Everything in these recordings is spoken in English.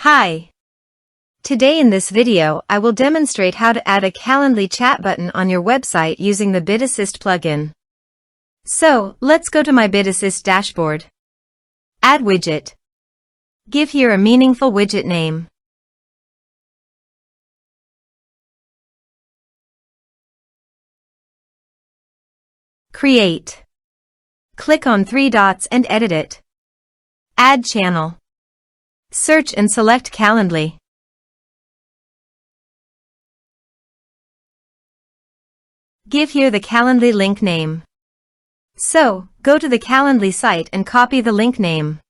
Hi. Today in this video, I will demonstrate how to add a Calendly chat button on your website using the Bid Assist plugin. So, let's go to my Bid Assist dashboard. Add widget. Give here a meaningful widget name. Create. Click on three dots and edit it. Add channel. Search and select Calendly. Give here the Calendly link name. So, go to the Calendly site and copy the link name.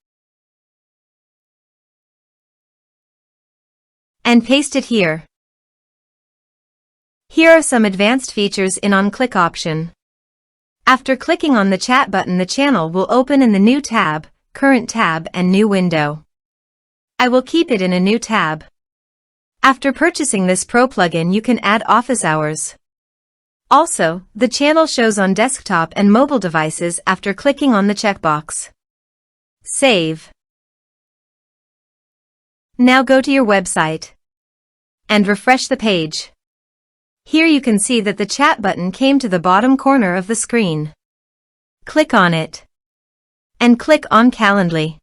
And paste it here. Here are some advanced features in on-click option. After clicking on the chat button, the channel will open in the new tab, current tab and new window. I will keep it in a new tab. After purchasing this Pro plugin, you can add office hours. Also, the channel shows on desktop and mobile devices after clicking on the checkbox. Save. Now go to your website and refresh the page. Here you can see that the chat button came to the bottom corner of the screen. Click on it and click on Calendly.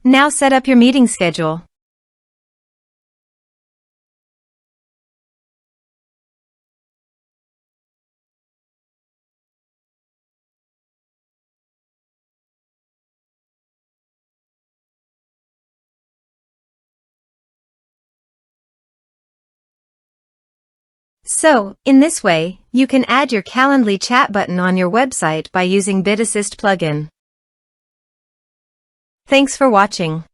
Now set up your meeting schedule. So, in this way, you can add your Calendly chat button on your website by using Bid Assist plugin. Thanks for watching.